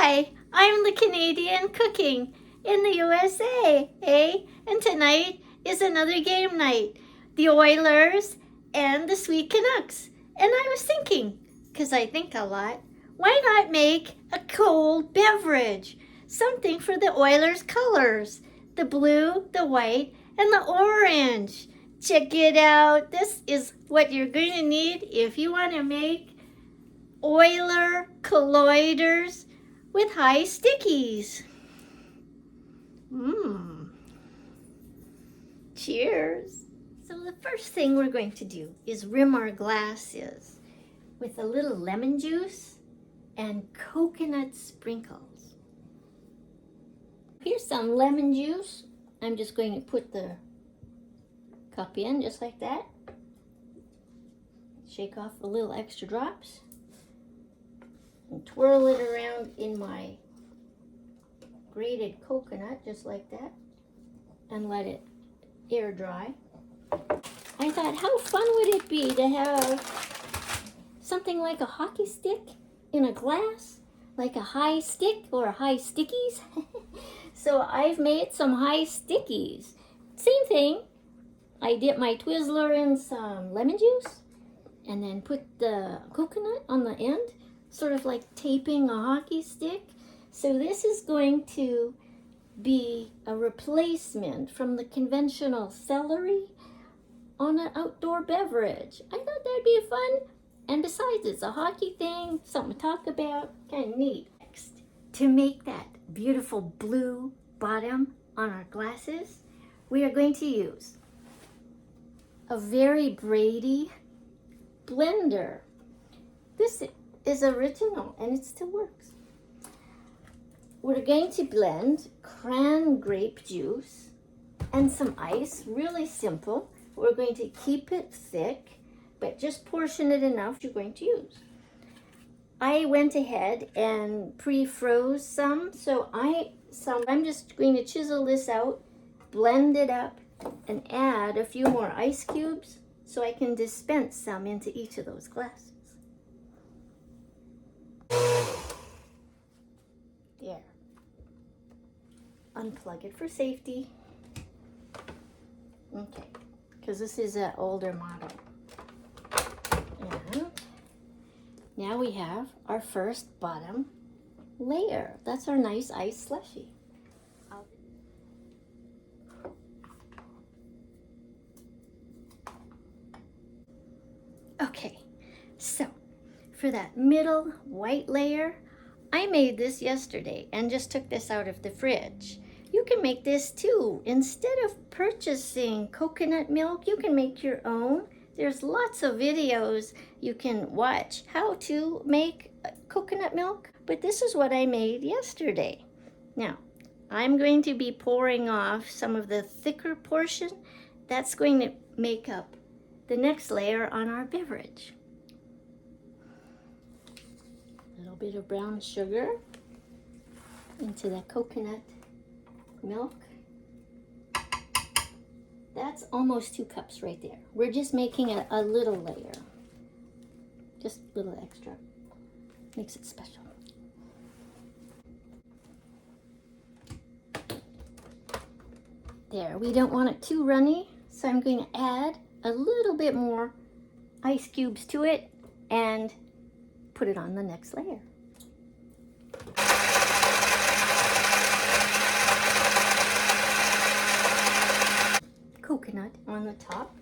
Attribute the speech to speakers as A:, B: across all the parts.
A: Hi, I'm the Canadian cooking in the USA, eh? And tonight is another game night. The Oilers and the Sweet Canucks. And I was thinking, because I think a lot, why not make a cold beverage? Something for the Oilers colors. The blue, the white, and the orange. Check it out. This is what you're going to need if you want to make Oiler cooliders with high stickies. Cheers. So the first thing we're going to do is rim our glasses with a little lemon juice and coconut sprinkles. Here's some lemon juice. I'm just going to put the cup in just like that. Shake off a little extra drops. And twirl it around in my grated coconut, just like that, and let it air dry. I thought, how fun would it be to have something like a hockey stick in a glass, like a high stick or a high stickies? So I've made some high stickies. Same thing. I dip my Twizzler in some lemon juice and then put the coconut on the end, sort of like taping a hockey stick. So this is going to be a replacement from the conventional celery on an outdoor beverage. I thought that'd be fun. And besides, it's a hockey thing, something to talk about, kind of neat. Next, to make that beautiful blue bottom on our glasses, we are going to use a very Brady blender. This is original and it still works. We're going to blend cranberry juice and some ice, really simple. We're going to keep it thick, but just portion it enough you're going to use. I went ahead and pre-froze some, so I'm just going to chisel this out, blend it up, and add a few more ice cubes so I can dispense some into each of those glasses. There. Unplug it for safety. Okay, because this is an older model. And now we have our first bottom layer. That's our nice ice slushy. Okay, so for that middle white layer, I made this yesterday and just took this out of the fridge. You can make this too. Instead of purchasing coconut milk, you can make your own. There's lots of videos you can watch how to make coconut milk, but this is what I made yesterday. Now, I'm going to be pouring off some of the thicker portion. That's going to make up the next layer on our beverage. A little bit of brown sugar into that coconut milk. That's almost 2 cups right there. We're just making a little layer. Just a little extra. Makes it special. There, we don't want it too runny, so I'm going to add a little bit more ice cubes to it and put it on the next layer. Coconut on the top.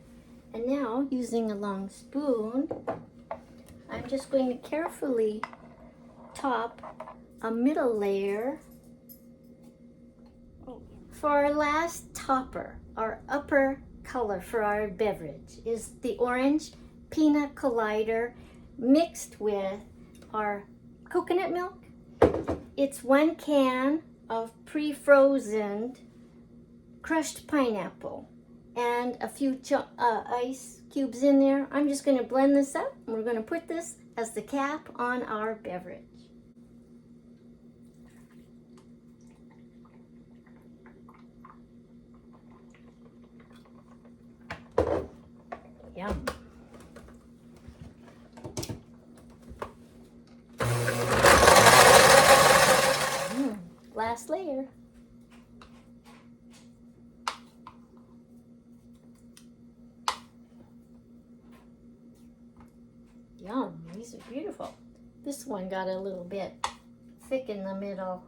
A: And now, using a long spoon, I'm just going to carefully top a middle layer. For our last topper, our upper color for our beverage is the orange peanut collider mixed with our coconut milk. It's 1 can of pre-frozen crushed pineapple and a few ice cubes in there. I'm just going to blend this up and we're going to put this as the cap on our beverage. Yum. last layer. Yum, these are beautiful. This one got a little bit thick in the middle,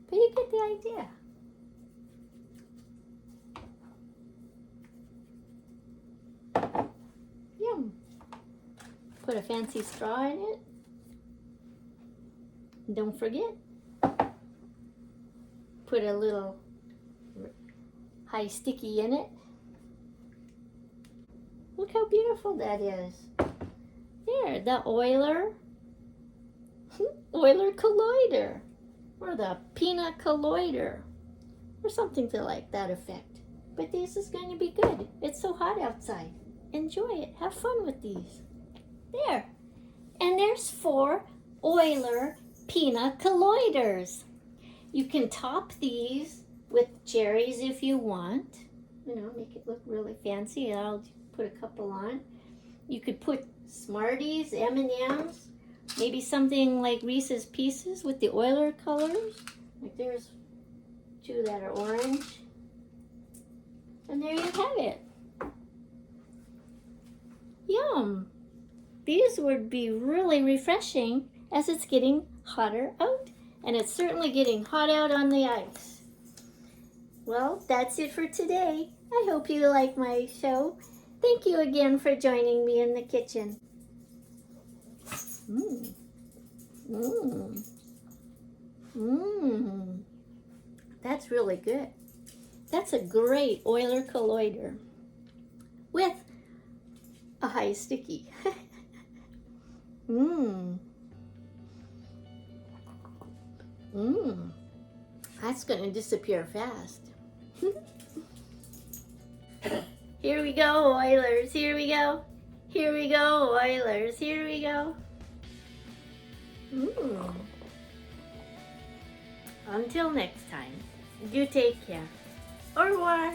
A: but you get the idea. Yum. Put a fancy straw in it. Don't forget, put a little high sticky in it. Look how beautiful that is. There, the Euler colloider, or the peanut colloider, or something to like that effect. But this is going to be good. It's so hot outside. Enjoy it. Have fun with these. There. And there's 4 Euler peanut colloiders. You can top these with cherries if you want. You know, make it look really fancy. I'll put a couple on. You could put Smarties, M&Ms, maybe something like Reese's Pieces with the Euler colors. Like there's 2 that are orange. And there you have it. Yum. These would be really refreshing as it's getting hotter out. And it's certainly getting hot out on the ice. Well, that's it for today. I hope you like my show. Thank you again for joining me in the kitchen. Mmm. Mmm. Mmm. That's really good. That's a great Euler colloider with a high sticky. Mmm. Mmm. That's going to disappear fast. Here we go, Oilers. Here we go. Here we go, Oilers. Here we go. Mmm. Until next time, you take care. Au revoir.